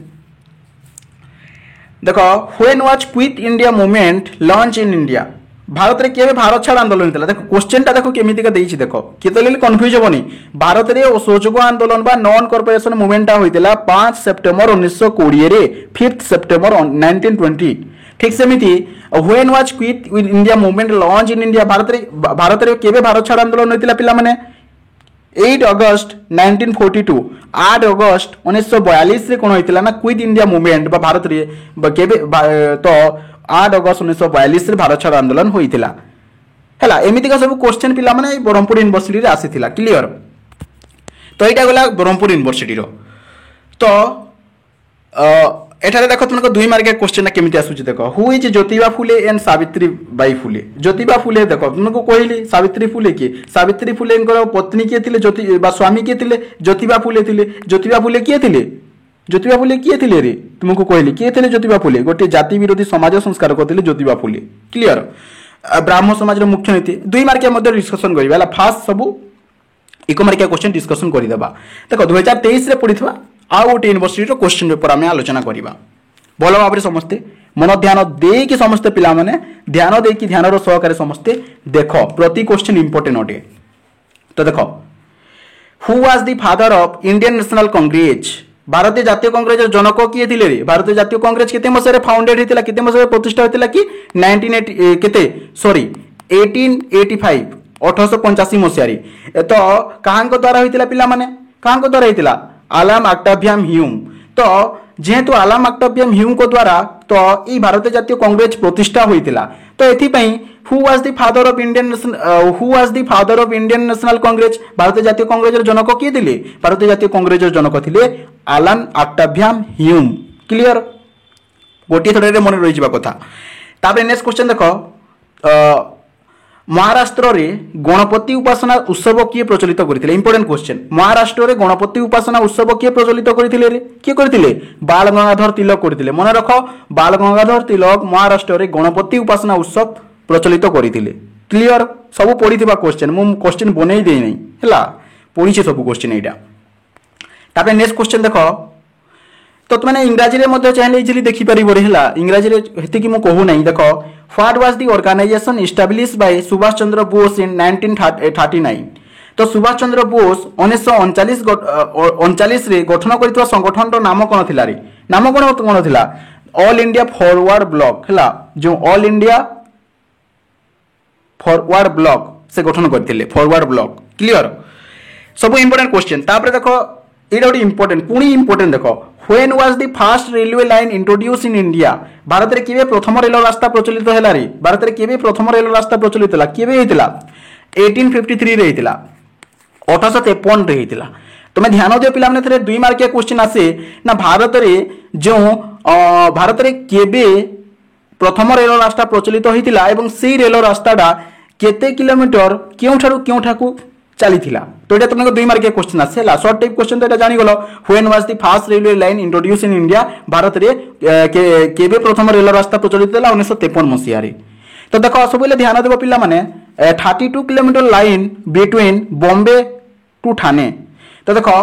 देखो, when was quit India movement launch in India, Bharat रे केबे भारत छाड़ आंदोलन होइतिला। देखो क्वेश्चन टा देखो केमिति का देइछि, देखो केतले कंफ्यूज होबनी। भारत रे असहयोग आंदोलन बा नॉन कॉर्पोरेशन मूवमेंट टा होइतिला 5 सेप्टेम्बर 1920 रे 5 सेप्टेम्बर 1920। ठीक सेमिति when was quit India movement launch in India, Bharat रे केबे भारत छाड़ आंदोलन होइतिला पिला माने 8 अगस्त 1942, 8 अगस्त 1942 रे कोन होइतिला ना क्विट इंडिया मूवमेंट बा भारत रे केबे तो 8 अगस्त 1942 रे भारत छाड़ आंदोलन होइतिला हैला। एमिति का सब क्वेश्चन पिला माने ब्रह्मपुर यूनिवर्सिटी रे आसीथिला। क्लियर। तो एटा गला ब्रह्मपुर यूनिवर्सिटी रो। तो एठारे देखो तुमको 2 मार्क के क्वेश्चन केमिति आसुची देखो, who is Jyotiba Phule and Savitri Bai Phule. Jyotiba Phule देखो तुमको कहली सावित्री फुले के, सावित्री फुले पत्नी किए थिले, ज्योति बा स्वामी किए थिले, ज्योतिबा फुले थिले। ज्योतिबा फुले किए थिले, ज्योतिबा फुले किए थिले रे तुमको कहली किए थिले ज्योतिबा फुले, गोटे जाति विरोधी समाज संस्कार करथिले ज्योतिबा फुले। क्लियर। ब्राह्मण समाज रो मुख्य नीति 2 मार्क के मध्ये डिस्कशन करिबा हला। फास्ट सब 1 मार्क के क्वेश्चन डिस्कशन करि देबा। देखो 2023 रे पढिथबा आ गोटे यूनिवर्सिटी रो क्वेश्चन पेपर आमे आलोचना करिबा। भलो भाबरे समस्ते मन ध्यान दे कि समस्ते पिला माने ध्यान दे कि ध्यान रो सहकारे समस्ते देखो प्रति क्वेश्चन इंपोर्टेंट अटे। तो देखो, who was the father of Indian national Congress, भारतीय जातीय कांग्रेस जनक किए थिले रे। भारतीय जातीय कांग्रेस केते मसे रे फाउंडेड हेतिला, केते मसे रे प्रतिष्ठा हेतिला कि 1980 केते सॉरी 1885 1885 मसिया रे। तो काहां को द्वारा होइतिला पिला माने, काहां को द्वारा होइतिला आलम अक्टाभियम ह्यूम। तो जेहेतु आलम अक्टाभियम ह्यूम को द्वारा तो ई भारतीय जातीय कांग्रेस प्रतिष्ठा होइतिला। तो एथि पई who was the father of Indian national Congress, भारतीय जातीय कांग्रेस रो जनक किए थिले, भारतीय जातीय कांग्रेस रो जनक थिले आलन अक्टाभियम ह्यूम। क्लियर। गोटी थोड़े रे मन रहि जिबा कथा। तापर नेक्स्ट क्वेश्चन देखो, महाराष्ट्र रे गणपति उपासना उत्सव किए प्रचलित करथिले। इंपोर्टेंट क्वेश्चन, महाराष्ट्र रे गणपति उपासना उत्सव किए प्रचलित करथिले रे, किए करथिले बाल गंगाधर तिलक करथिले। मन रखो बाल गंगाधर तिलक महाराष्ट्र रे गणपति उपासना उत्सव प्रचलित करथिले। क्लियर। सब पढिथिबा क्वेश्चन मु क्वेश्चन बनै देई नै हैला, पढिछे सब क्वेश्चन एटा। तापर नेक्स्ट क्वेश्चन देखो, तो तुमने इंग्राजी रे मध्ये चाहे इजिली देखि परिबो रे हैला, इंग्राजी रे हेति कि मु कहू नै। देखो, what was the organisation established by Subhash Chandra Bose in 1939। तो सुभाष चंद्र बोस 1939 रे गठन करितवा संगठन रो नाम कोन थिला रे, नाम कोन थिला ऑल इंडिया फॉरवर्ड ब्लॉक हैला, जो ऑल इंडिया फॉरवर्ड ब्लॉक से गठन करथिले फॉरवर्ड ब्लॉक। क्लियर। सब इंपोर्टेंट क्वेश्चन। तापर देखो एटा गोटे इंपोर्टेंट पुणी इंपोर्टेंट देखो, when was the first railway line introduce in India, Bharat रे केबे प्रथम रेल रास्ता प्रचलित हैला रे, भारत रे केबे प्रथम रेल रास्ता प्रचलित हैला, केबे हेतिला 1853 रे हेतिला, 1853 रे हेतिला। तुम ध्यान दियो पिला माने थरे 2 मार्क के क्वेश्चन आसे ना, भारत रे जो भारत रे केबे प्रथम रेल रास्ता प्रचलित होइतिला एवं सेही रेल रास्ताडा केते किलोमीटर केउठारु केउठाकू चली तो ये तुमको 2 मार्किया क्वेश्चन आसे शॉर्ट टाइप क्वेश्चन तो ये जानिगल when was the first railway line introduce in India Bharat रे केबे प्रथम रेल रास्ता प्रचलित होला 1953 मसिया रे तो देखो सब ध्यान देव पिला माने 32 kilometre line between Bombay to Thane तो देखो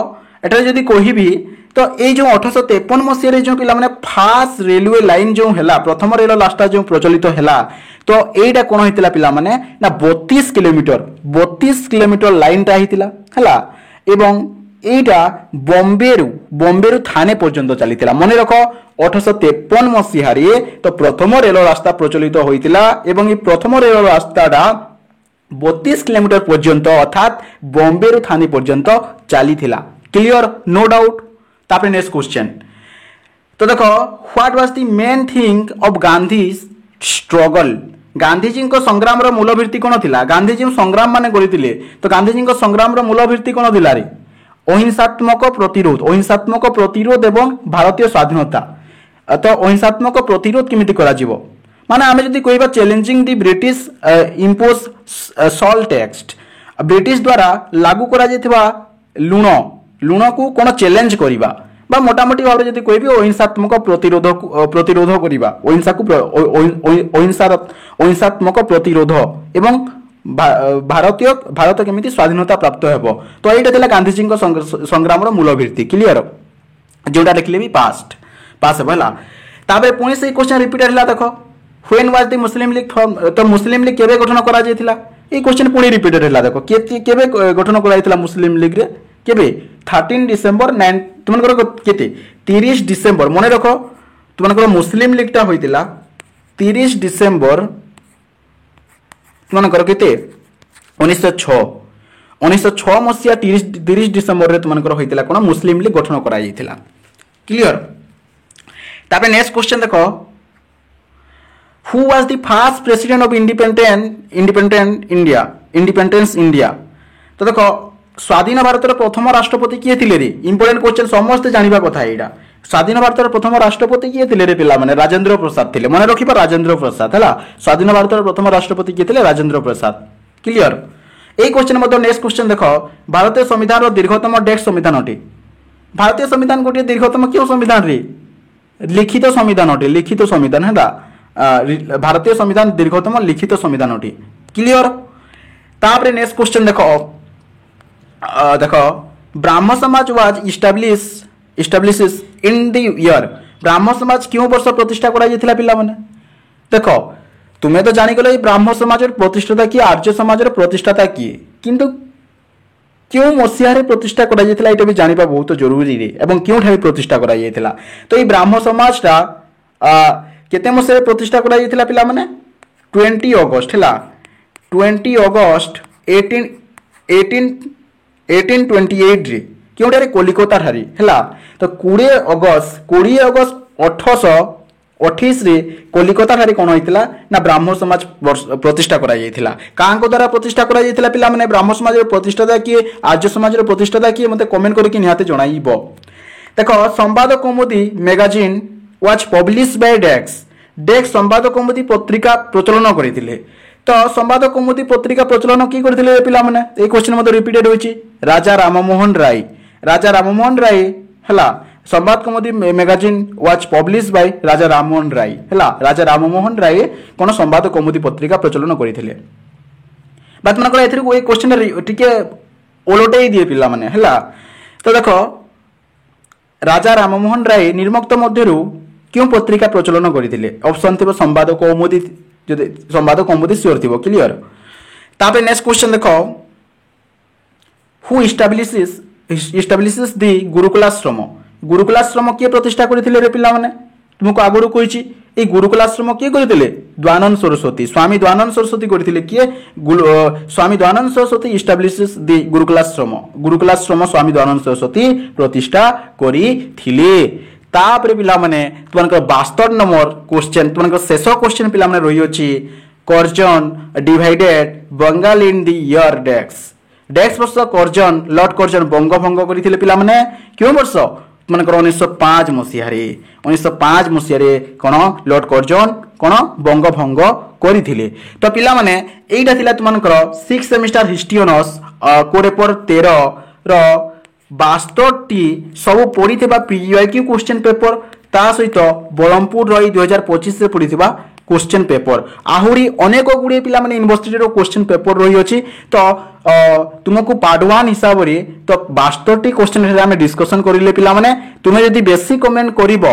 एटा जदी कहबी तो ये जो 1853 मसीह जो पिला माने फास्ट रेलवे लाइन जो हैला प्रथम रेल रास्ता जो प्रचलित हैला तो एटा कोन होइतिला पिला माने ना 32 किलोमीटर लाइन टा होइतिला हैला एवं एटा बॉम्बे रु थाने पर्यंत चलीतिला मने रखो 1853 मसीह रे तो प्रथम रेल रास्ता प्रचलित होइतिला एवं ये प्रथम रेल रास्ताटा 32 किलोमीटर पर्यंत अर्थात बॉम्बे रु थाने पर्यंत चलीतिला क्लियर नो डाउट तापर नेक्स्ट क्वेश्चन तो देखो what was the main thing of Gandhi's struggle Gandhiji को संग्राम रो मूल भित्ति कोन थिला गांधीजी संग्राम माने करितिले तो गांधीजी को संग्राम रो मूल भित्ति कोन थिला रे अहिंसात्मक प्रतिरोध एवं भारतीय स्वाधीनता तो अहिंसात्मक प्रतिरोध केमिति करा जिवो माने आमे जदी कहबा challenging the British impose salt tax British द्वारा लागू करा जेथिबा लुण को कोन चैलेंज करिबा बा मोटामोटी भाव जदी कहबी अहिंसात्मक प्रतिरोध करिबा अहिंसात्मक प्रतिरोध एवं भारत केमिति स्वाधीनता प्राप्त हेबो तो एटा थिला गांधीजी संग्राम रो मूल भित्ति क्लियर जोटा लिखले भी पास हेबला ताबे पुणी से क्वेश्चन रिपीट हला देखो when was the Muslim league तो मुस्लिम लीग केबे गठन करा जेथिला ए क्वेश्चन पुणी रिपीटेड हला देखो केबे गठन करा जेथिला मुस्लिम लीग रे केबे 13 डिसेंबर 9 तुमनकर केते 30 डिसेंबर मने रखो तुमनकर मुस्लिम लीग टा होइतिला 30 डिसेंबर तुमनकर केते 1906 मसिया 30 डिसेंबर रे तुमनकर होइतिला कोन मुस्लिम लीग गठन करा जेथिला क्लियर तापे नेक्स्ट क्वेश्चन देखो who was the first president of independence India तो देखो स्वाधीन भारत प्रथम राष्ट्रपति किए थिले रे इंपोर्टेंट क्वेश्चन समस्त जानिबा कथा एडा स्वाधीन भारत प्रथम राष्ट्रपति किए थिले रे पिला माने राजेंद्र प्रसाद थिले मने रखिबा राजेंद्र प्रसाद हला स्वाधीन भारत प्रथम राष्ट्रपति किए थिले Rajendra Prasad clear A question मतो नेक्स्ट क्वेश्चन देखो भारतीय संविधान रो दीर्घतम डेक्स संविधान अटे भारतीय संविधान गोटे दीर्घतम क्यों संविधान रे लिखित संविधान अटे लिखित संविधान हला भारतीय संविधान दीर्घतम लिखित संविधान अटे क्लियर तापरे नेक्स्ट क्वेश्चन देखो ब्राह्म समाज वाज इस्टाब्लिशेस इन द ईयर ब्राह्म समाज क्यों वर्ष प्रतिष्ठा करा जेथिला पिला माने देखो तुमे तो जानि गलो ब्राह्म समाज रो प्रतिष्ठाता किए आर्य समाज रो प्रतिष्ठाता किए किंतु क्यों मसिया रे प्रतिष्ठा करा जेथिला एटा भी जानिबा बहुत जरूरी रे एवं क्यों ठाई प्रतिष्ठा करा जेथिला तो ई ब्राह्म समाजटा केते मसिया रे प्रतिष्ठा करा जेथिला पिला माने 20 अगस्त हला 20 अगस्त 1828 रे क्योंटारे कोलिकोता ठारी हला तो 20 अगस्त 1828 रे कोलिकोता ठारी कोन होइतिला ना ब्राह्मण समाज प्रतिष्ठा करा जायतिला कांको द्वारा प्रतिष्ठा करा जायतिला पिला माने ब्राह्मण समाज रो प्रतिष्ठाता किए आर्य समाज रो प्रतिष्ठाता किए मते कमेंट करके निहाते जणाइबो देखो संवाद कौमुदी मैगजीन वाज पब्लिश बाय डेक्स संवाद कौमुदी पत्रिका प्रचलन करथिले तो संवाद कौमुदी पत्रिका प्रचलन की करथिले पिला माने ए क्वेश्चन मते रिपीटेड होची राजा राममोहन राय हला संवाद कौमुदी मैगजीन वाज पब्लिश बाय राजा राममोहन राय हला राजा राममोहन राय कोन संवाद कौमुदी पत्रिका प्रचलन करथिले बात मन को एथि को ए क्वेश्चन टिके ओलोटेई दिए पिला माने हला तो देखो राजा राममोहन राय निर्मुक्त मध्यरु क्यों पत्रिका प्रचलन करथिले ऑप्शन थिबो संवाद कौमुदी जदि संवाद कौमुदी श्योर थिबो क्लियर तापे नेक्स्ट क्वेश्चन देखो हु इस्टाब्लिशेस द गुरुकुलाश्रम किए प्रतिष्ठा करथिले रे पिला माने तुमको आगुरु कहिछि ए गुरुकुलाश्रम किए करथिले द्वानंद सरस्वती स्वामी द्वानंद सरस्वती करथिले किए स्वामी द्वानंद सरस्वती इस्टाब्लिशेस द गुरुकुलाश्रम स्वामी द्वानंद सरस्वती प्रतिष्ठा करिथिले तापरे पिला माने तुमनकर 72 नंबर क्वेश्चन तुमनकर शेष क्वेश्चन पिला माने रही अछि Curzon divided Bengal in the year dash वर्ष कर्जन लॉर्ड कर्जन बंग भंग करथिले पिला माने क्यों वर्ष तुमनकर 1905 मसिया रे कोन लॉर्ड कर्जन कोन बंग भंग करथिले तो पिला माने एइटा थिला तुमनकर 6 सेमिस्टर हिस्ट्री ऑनर्स କୋ पेपर 13 ର 72ଟି ସବୁ ପଡ଼ିଥିବା PYQ क्वेश्चन पेपर ता सहित ब्रह्मपुर रही 2025 रे पड़ीथिबा क्वेश्चन पेपर आहुरी अनेक गुड़े पिला माने यूनिवर्सिटी रो क्वेश्चन पेपर रही अछि तो तुमको पार्ट 1 हिसाब रे तो 72टी क्वेश्चन रे हम डिस्कशन करिले पिला माने तुमे यदि बेसी कमेंट करिवो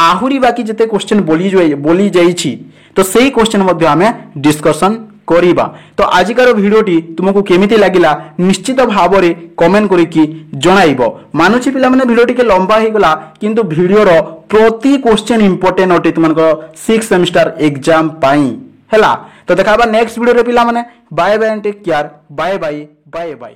आहुरी बाकी जते क्वेश्चन बोली जाइछि तो सेही क्वेश्चन मध्ये हमें डिस्कशन करिबा। तो आजिकार भिडियोटी तुमको केमिति लागिला निश्चित भाव में कमेंट करिकी जणाइबो। मानुछि पिला माने भिडियोटी के लंबा ही गला किंतु भिडियोर प्रति क्वेश्चन इंपोर्टेंट अटे तुमको 6 सेमिस्टर एग्जाम पाई हैला। तो देखाबा नेक्स्ट वीडियो रे पिला माने bye bye and take care bye bye bye bye.